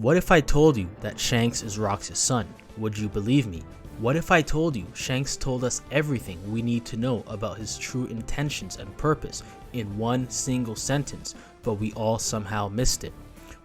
What if I told you that Shanks is Rox's son? Would you believe me? What if I told you Shanks told us everything we need to know about his true intentions and purpose in one single sentence, but we all somehow missed it?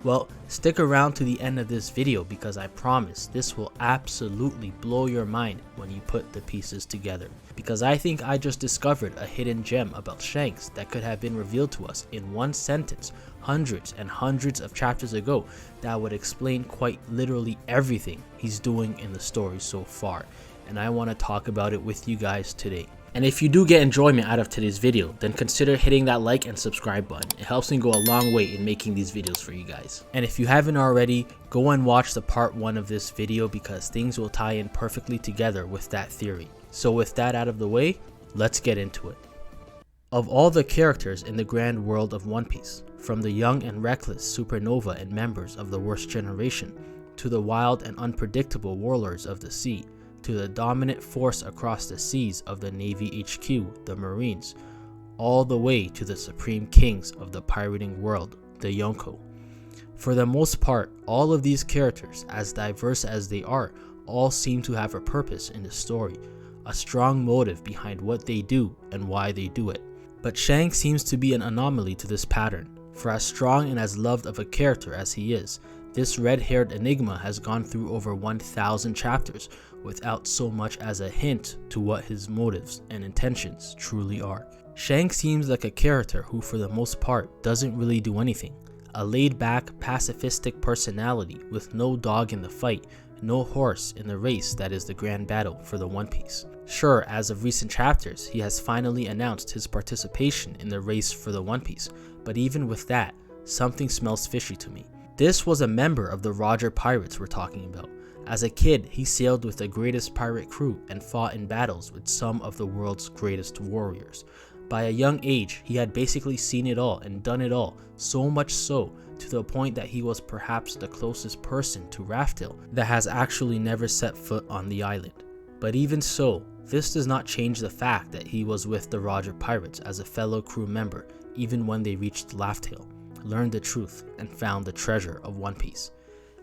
Well, stick around to the end of this video because I promise this will absolutely blow your mind when you put the pieces together. Because I think I just discovered a hidden gem about Shanks that could have been revealed to us in one sentence hundreds and hundreds of chapters ago that would explain quite literally everything he's doing in the story so far. And I want to talk about it with you guys today. And if you do get enjoyment out of today's video, then consider hitting that like and subscribe button. It helps me go a long way in making these videos for you guys. And if you haven't already, go and watch the part 1 of this video because things will tie in perfectly together with that theory. So with that out of the way, let's get into it. Of all the characters in the grand world of One Piece, from the young and reckless supernova and members of the worst generation, to the wild and unpredictable warlords of the sea, to the dominant force across the seas of the Navy HQ, the Marines, all the way to the supreme kings of the pirating world, the Yonko. For the most part, all of these characters, as diverse as they are, all seem to have a purpose in the story, a strong motive behind what they do and why they do it. But Shanks seems to be an anomaly to this pattern, for as strong and as loved of a character as he is, this red-haired enigma has gone through over 1,000 chapters without so much as a hint to what his motives and intentions truly are. Shanks seems like a character who for the most part doesn't really do anything. A laid-back, pacifistic personality with no dog in the fight, no horse in the race that is the grand battle for the One Piece. Sure, as of recent chapters, he has finally announced his participation in the race for the One Piece, but even with that, something smells fishy to me. This was a member of the Roger Pirates we're talking about. As a kid, he sailed with the greatest pirate crew and fought in battles with some of the world's greatest warriors. By a young age, he had basically seen it all and done it all, so much so to the point that he was perhaps the closest person to Raftel that has actually never set foot on the island. But even so, this does not change the fact that he was with the Roger Pirates as a fellow crew member even when they reached Raftel, learned the truth, and found the treasure of One Piece.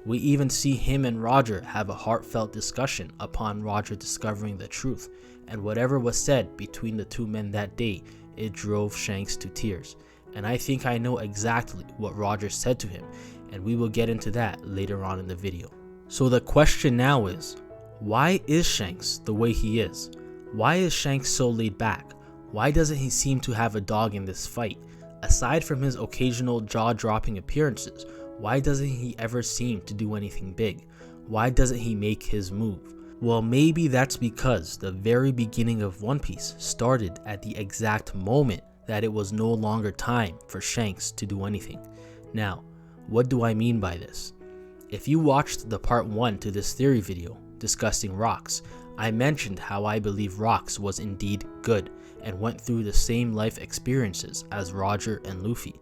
We even see him and Roger have a heartfelt discussion upon Roger discovering the truth, and whatever was said between the two men that day, it drove Shanks to tears. And I think I know exactly what Roger said to him, and we will get into that later on in the video. So the question now is, why is Shanks the way he is? Why is Shanks so laid back? Why doesn't he seem to have a dog in this fight? Aside from his occasional jaw-dropping appearances, why doesn't he ever seem to do anything big? Why doesn't he make his move? Well, maybe that's because the very beginning of One Piece started at the exact moment that it was no longer time for Shanks to do anything. Now, what do I mean by this? If you watched the part 1 to this theory video discussing Rox, I mentioned how I believe Rox was indeed good and went through the same life experiences as Roger and Luffy.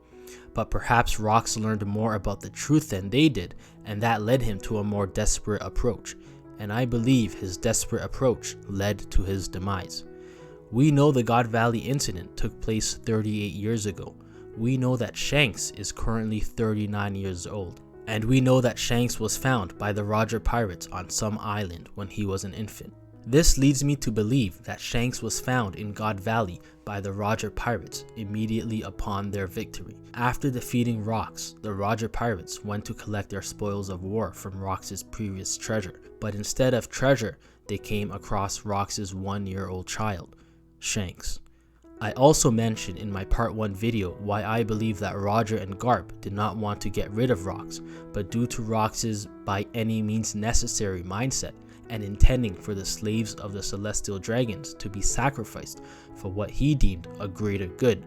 But perhaps Rox learned more about the truth than they did, and that led him to a more desperate approach. And I believe his desperate approach led to his demise. We know the God Valley incident took place 38 years ago. We know that Shanks is currently 39 years old. And we know that Shanks was found by the Roger Pirates on some island when he was an infant. This leads me to believe that Shanks was found in God Valley by the Roger Pirates immediately upon their victory. After defeating Rox, the Roger Pirates went to collect their spoils of war from Rox's previous treasure, but instead of treasure, they came across Rox's 1-year-old child, Shanks. I also mentioned in my part 1 video why I believe that Roger and Garp did not want to get rid of Rox, but due to Rox's by any means necessary mindset, and intending for the slaves of the Celestial Dragons to be sacrificed for what he deemed a greater good,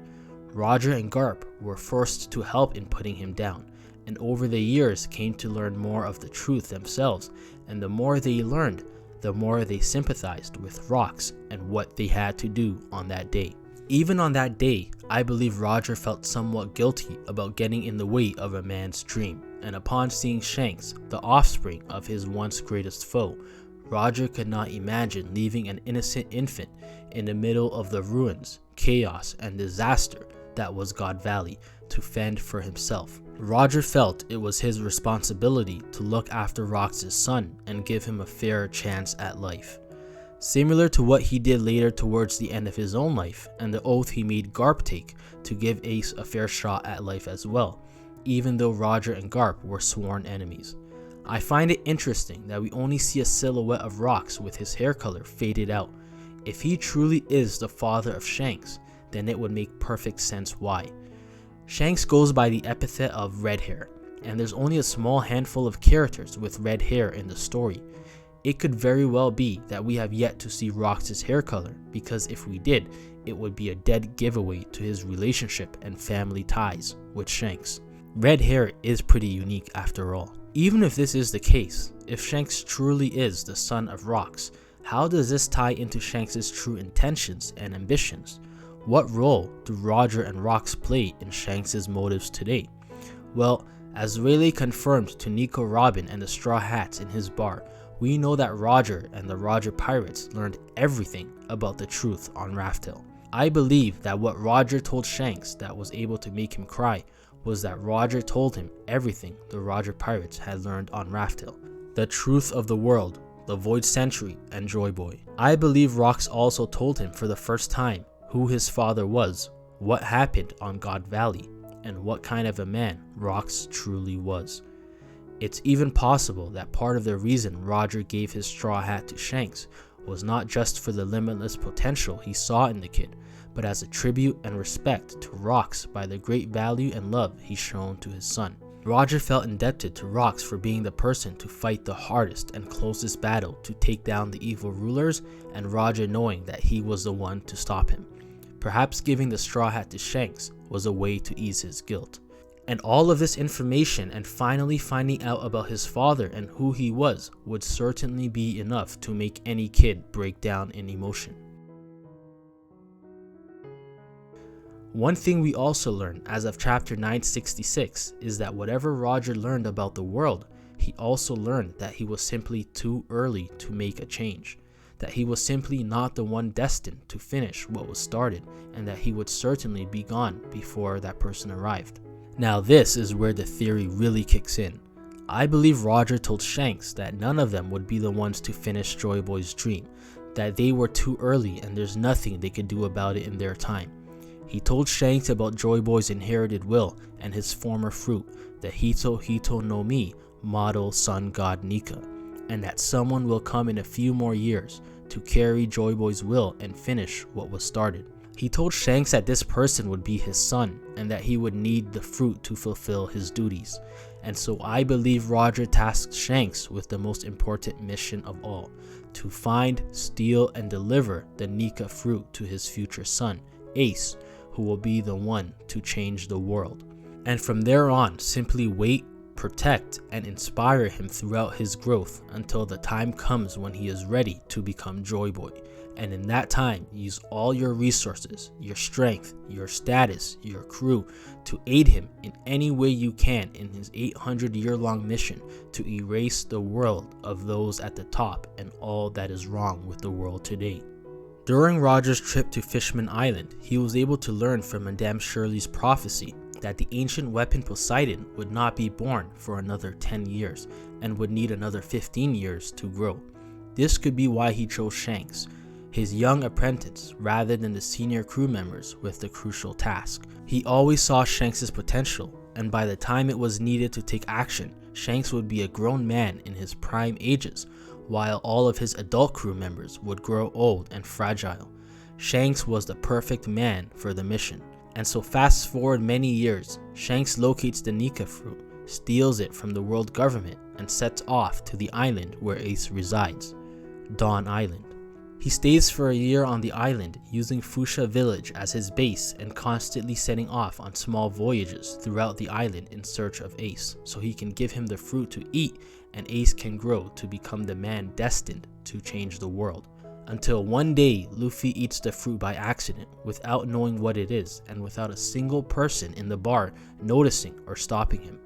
Roger and Garp were forced to help in putting him down, and over the years came to learn more of the truth themselves, and the more they learned, the more they sympathized with Rox and what they had to do on that day. Even on that day, I believe Roger felt somewhat guilty about getting in the way of a man's dream, and upon seeing Shanks, the offspring of his once greatest foe, Roger could not imagine leaving an innocent infant in the middle of the ruins, chaos, and disaster that was God Valley to fend for himself Roger felt it was his responsibility to look after Rox's son and give him a fairer chance at life. Similar to what he did later towards the end of his own life and the oath he made Garp take to give Ace a fair shot at life as well, even though Roger and Garp were sworn enemies. I find it interesting that we only see a silhouette of Rox with his hair color faded out. If he truly is the father of Shanks, then it would make perfect sense why. Shanks goes by the epithet of red hair, and there's only a small handful of characters with red hair in the story. It could very well be that we have yet to see Rox's hair color, because if we did, it would be a dead giveaway to his relationship and family ties with Shanks. Red hair is pretty unique after all. Even if this is the case, if Shanks truly is the son of Rox, how does this tie into Shanks' true intentions and ambitions? What role do Roger and Rox play in Shanks' motives today? Well, as Rayleigh confirmed to Nico Robin and the Straw Hats in his bar, we know that Roger and the Roger Pirates learned everything about the truth on Raftel. I believe that what Roger told Shanks that was able to make him cry was that Roger told him everything the Roger Pirates had learned on Raftel. The truth of the world, the Void Century, and Joyboy. I believe Rox also told him for the first time who his father was, what happened on God Valley, and what kind of a man Rox truly was. It's even possible that part of the reason Roger gave his straw hat to Shanks was not just for the limitless potential he saw in the kid, but as a tribute and respect to Rox by the great value and love he's shown to his son. Roger felt indebted to Rox for being the person to fight the hardest and closest battle to take down the evil rulers, and Roger knowing that he was the one to stop him. Perhaps giving the straw hat to Shanks was a way to ease his guilt. And all of this information and finally finding out about his father and who he was would certainly be enough to make any kid break down in emotion. One thing we also learn as of chapter 966 is that whatever Roger learned about the world, he also learned that he was simply too early to make a change, that he was simply not the one destined to finish what was started, and that he would certainly be gone before that person arrived. Now this is where the theory really kicks in. I believe Roger told Shanks that none of them would be the ones to finish Joyboy's dream, that they were too early and there's nothing they could do about it in their time. He told Shanks about Joyboy's inherited will and his former fruit, the Hito Hito no Mi, model sun god Nika, and that someone will come in a few more years to carry Joyboy's will and finish what was started. He told Shanks that this person would be his son and that he would need the fruit to fulfill his duties. And so I believe Roger tasked Shanks with the most important mission of all, to find, steal, and deliver the Nika fruit to his future son, Ace, who will be the one to change the world. And from there on, simply wait, protect, and inspire him throughout his growth until the time comes when he is ready to become Joyboy. And in that time, use all your resources, your strength, your status, your crew to aid him in any way you can in his 800-year-long mission to erase the world of those at the top and all that is wrong with the world today. During Roger's trip to Fishman Island, he was able to learn from Madame Shirley's prophecy that the ancient weapon Poseidon would not be born for another 10 years and would need another 15 years to grow. This could be why he chose Shanks, his young apprentice, rather than the senior crew members with the crucial task. He always saw Shanks' potential, and by the time it was needed to take action, Shanks would be a grown man in his prime ages, while all of his adult crew members would grow old and fragile. Shanks was the perfect man for the mission. And so fast forward many years, Shanks locates the Nika fruit, steals it from the world government, and sets off to the island where Ace resides, Dawn Island. He stays for a year on the island, using Fuchsia Village as his base and constantly setting off on small voyages throughout the island in search of Ace, so he can give him the fruit to eat and Ace can grow to become the man destined to change the world. Until one day, Luffy eats the fruit by accident, without knowing what it is and without a single person in the bar noticing or stopping him.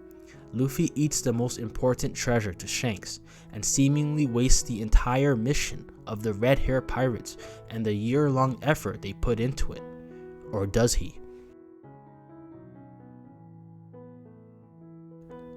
Luffy eats the most important treasure to Shanks, and seemingly wastes the entire mission of the Red Hair Pirates and the year-long effort they put into it. Or does he?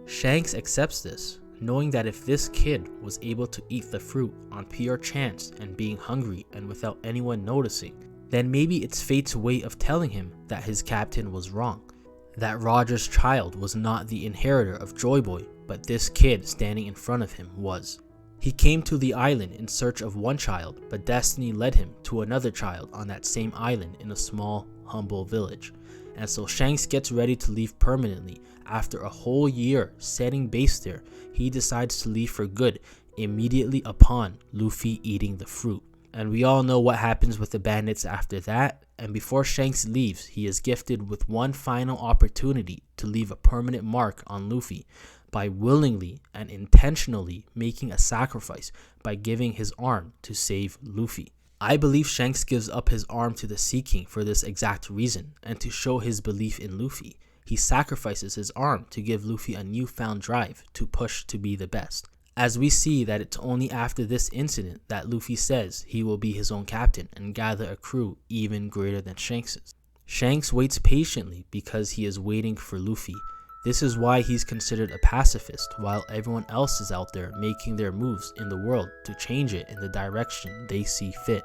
Shanks accepts this, knowing that if this kid was able to eat the fruit on pure chance and being hungry and without anyone noticing, then maybe it's fate's way of telling him that his captain was wrong. That Roger's child was not the inheritor of Joyboy, but this kid standing in front of him was. He came to the island in search of one child, but destiny led him to another child on that same island in a small, humble village. And so Shanks gets ready to leave permanently. After a whole year setting base there, he decides to leave for good immediately upon Luffy eating the fruit. And we all know what happens with the bandits after that, and before Shanks leaves, he is gifted with one final opportunity to leave a permanent mark on Luffy by willingly and intentionally making a sacrifice by giving his arm to save Luffy. I believe Shanks gives up his arm to the Sea King for this exact reason, and to show his belief in Luffy. He sacrifices his arm to give Luffy a newfound drive to push to be the best. As we see that it's only after this incident that Luffy says he will be his own captain and gather a crew even greater than Shanks's. Shanks waits patiently because he is waiting for Luffy. This is why he's considered a pacifist, while everyone else is out there making their moves in the world to change it in the direction they see fit.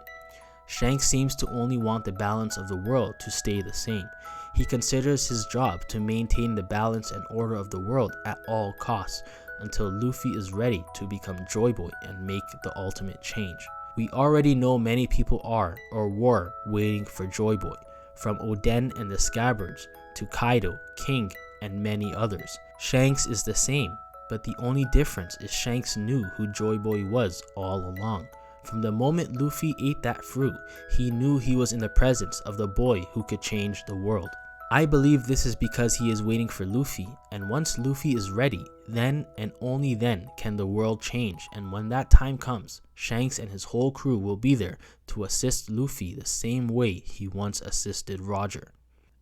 Shanks seems to only want the balance of the world to stay the same. He considers his job to maintain the balance and order of the world at all costs, until Luffy is ready to become Joyboy and make the ultimate change. We already know many people are or were waiting for Joyboy, from Oden and the Scabbards to Kaido, King, and many others. Shanks is the same, but the only difference is Shanks knew who Joyboy was all along. From the moment Luffy ate that fruit, he knew he was in the presence of the boy who could change the world. I believe this is because he is waiting for Luffy, and once Luffy is ready, then and only then can the world change, and when that time comes, Shanks and his whole crew will be there to assist Luffy the same way he once assisted Roger.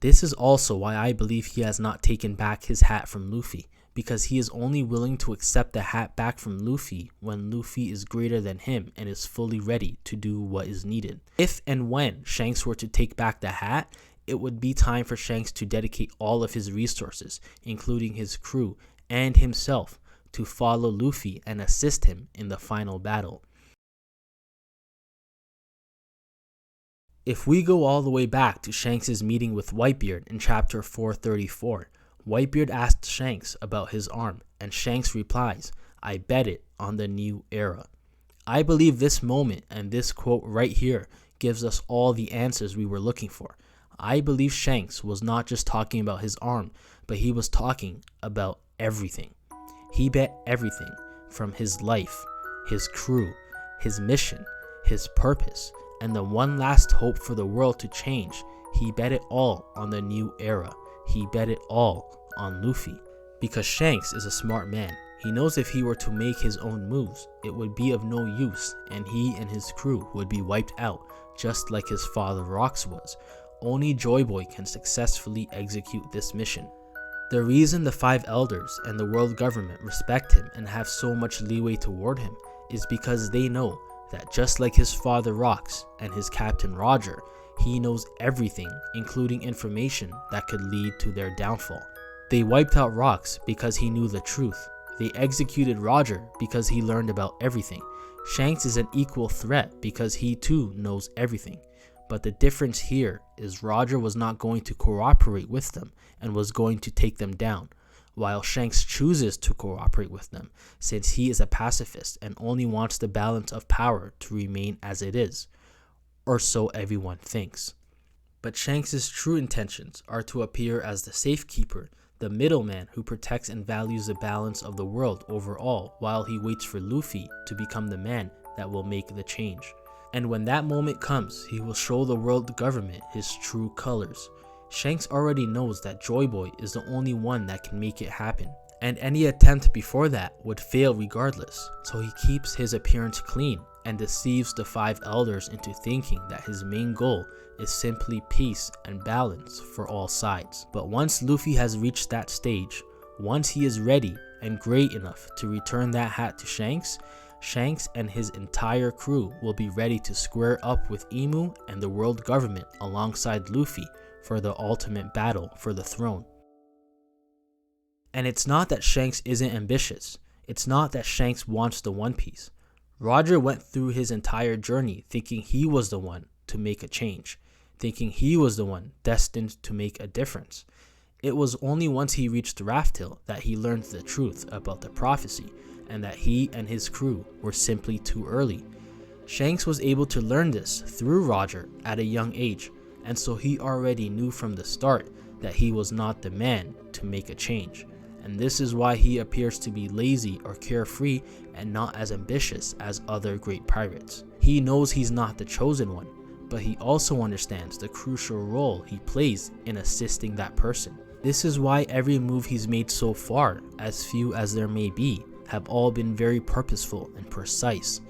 This is also why I believe he has not taken back his hat from Luffy, because he is only willing to accept the hat back from Luffy when Luffy is greater than him and is fully ready to do what is needed. If and when Shanks were to take back the hat, it would be time for Shanks to dedicate all of his resources, including his crew and himself, to follow Luffy and assist him in the final battle. If we go all the way back to Shanks' meeting with Whitebeard in chapter 434, Whitebeard asked Shanks about his arm, and Shanks replies, "I bet it on the new era." I believe this moment and this quote right here gives us all the answers we were looking for. I believe Shanks was not just talking about his arm, but he was talking about everything. He bet everything from his life, his crew, his mission, his purpose, and the one last hope for the world to change. He bet it all on the new era. He bet it all on Luffy. Because Shanks is a smart man. He knows if he were to make his own moves, it would be of no use, and he and his crew would be wiped out, just like his father Rox was. Only Joyboy can successfully execute this mission. The reason the 5 elders and the world government respect him and have so much leeway toward him is because they know that just like his father Rox and his captain Roger, he knows everything, including information that could lead to their downfall. They wiped out Rox because he knew the truth. They executed Roger because he learned about everything. Shanks is an equal threat because he too knows everything. But the difference here is Roger was not going to cooperate with them and was going to take them down, while Shanks chooses to cooperate with them since he is a pacifist and only wants the balance of power to remain as it is, or so everyone thinks. But Shanks' true intentions are to appear as the safekeeper, the middleman who protects and values the balance of the world overall while he waits for Luffy to become the man that will make the change. And when that moment comes, he will show the world government his true colors. Shanks already knows that Joyboy is the only one that can make it happen, and any attempt before that would fail regardless, so he keeps his appearance clean and deceives the 5 elders into thinking that his main goal is simply peace and balance for all sides. But once Luffy has reached that stage, once he is ready and great enough to return that hat to Shanks, Shanks and his entire crew will be ready to square up with Emu and the world government alongside Luffy for the ultimate battle for the throne. And it's not that Shanks isn't ambitious. It's not that Shanks wants the One Piece. Roger went through his entire journey thinking he was the one to make a change, thinking he was the one destined to make a difference. It was only once he reached Raft Hill that he learned the truth about the prophecy, and that he and his crew were simply too early. Shanks was able to learn this through Roger at a young age, and so he already knew from the start that he was not the man to make a change. And this is why he appears to be lazy or carefree and not as ambitious as other great pirates. He knows he's not the chosen one, but he also understands the crucial role he plays in assisting that person. This is why every move he's made so far, as few as there may be, have all been very purposeful and precise.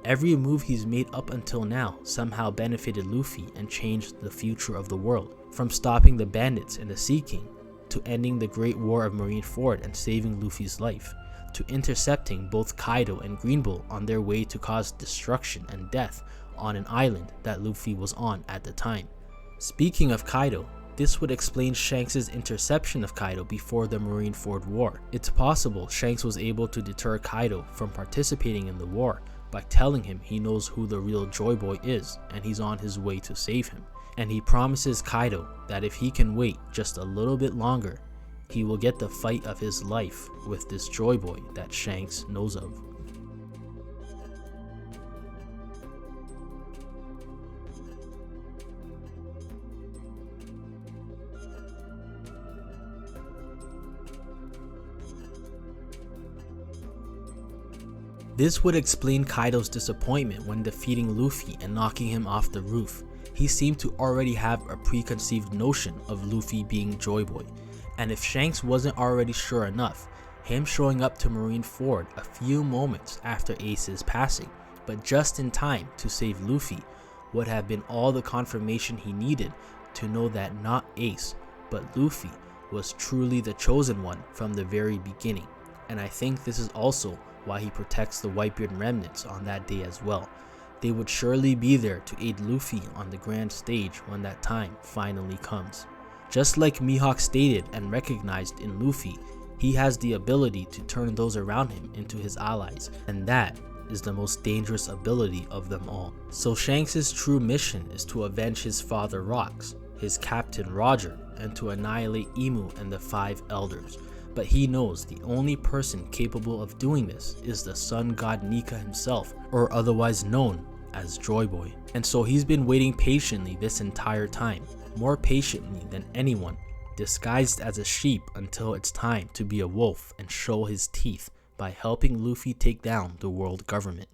Every move he's made up until now somehow benefited Luffy and changed the future of the world, from stopping the bandits and the Sea King, to ending the Great War of Marineford and saving Luffy's life, to intercepting both Kaido and Green Bull on their way to cause destruction and death on an island that Luffy was on at the time. Speaking of Kaido, this would explain Shanks' interception of Kaido before the Marineford War. It's possible Shanks was able to deter Kaido from participating in the war by telling him he knows who the real Joyboy is and he's on his way to save him. And he promises Kaido that if he can wait just a little bit longer, he will get the fight of his life with this Joyboy that Shanks knows of. This would explain Kaido's disappointment when defeating Luffy and knocking him off the roof. He seemed to already have a preconceived notion of Luffy being Joyboy, and if Shanks wasn't already sure enough, him showing up to Marineford a few moments after Ace's passing, but just in time to save Luffy, would have been all the confirmation he needed to know that not Ace, but Luffy was truly the chosen one from the very beginning. And I think this is also why he protects the Whitebeard remnants on that day as well. They would surely be there to aid Luffy on the grand stage when that time finally comes. Just like Mihawk stated and recognized in Luffy, he has the ability to turn those around him into his allies, and that is the most dangerous ability of them all. So Shanks' true mission is to avenge his father Rocks, his captain Roger, and to annihilate Emu and the 5 elders. But he knows the only person capable of doing this is the sun god Nika himself, or otherwise known as Joyboy. And so he's been waiting patiently this entire time, more patiently than anyone, disguised as a sheep until it's time to be a wolf and show his teeth by helping Luffy take down the world government.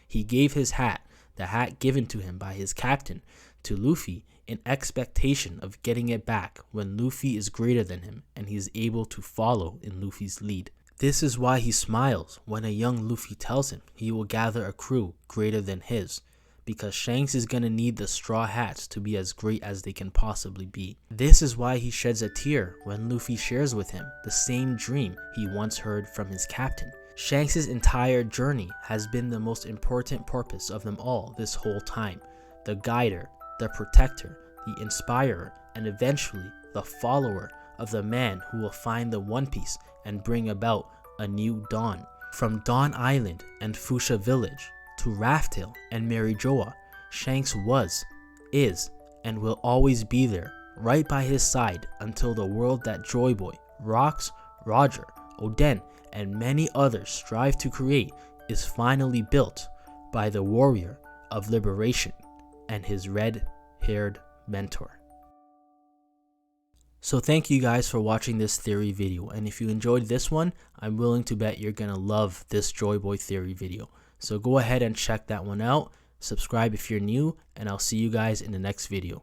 He gave his hat, the hat given to him by his captain, to Luffy in expectation of getting it back when Luffy is greater than him and he is able to follow in Luffy's lead. This is why he smiles when a young Luffy tells him he will gather a crew greater than his, because Shanks is gonna need the Straw Hats to be as great as they can possibly be. This is why he sheds a tear when Luffy shares with him the same dream he once heard from his captain. Shanks' entire journey has been the most important purpose of them all this whole time. The guider, the protector, the inspirer, and eventually the follower of the man who will find the One Piece and bring about a new dawn. From Dawn Island and Fuchsia Village to Raft Hill and Marijoa, Shanks was, is, and will always be there, right by his side until the world that Joyboy, Rocks, Roger, Oden, and many others strive to create is finally built by the warrior of liberation and his red-haired mentor. So thank you guys for watching this theory video, and if you enjoyed this one, I'm willing to bet you're gonna love this Joyboy theory video. So go ahead and check that one out, subscribe if you're new, and I'll see you guys in the next video.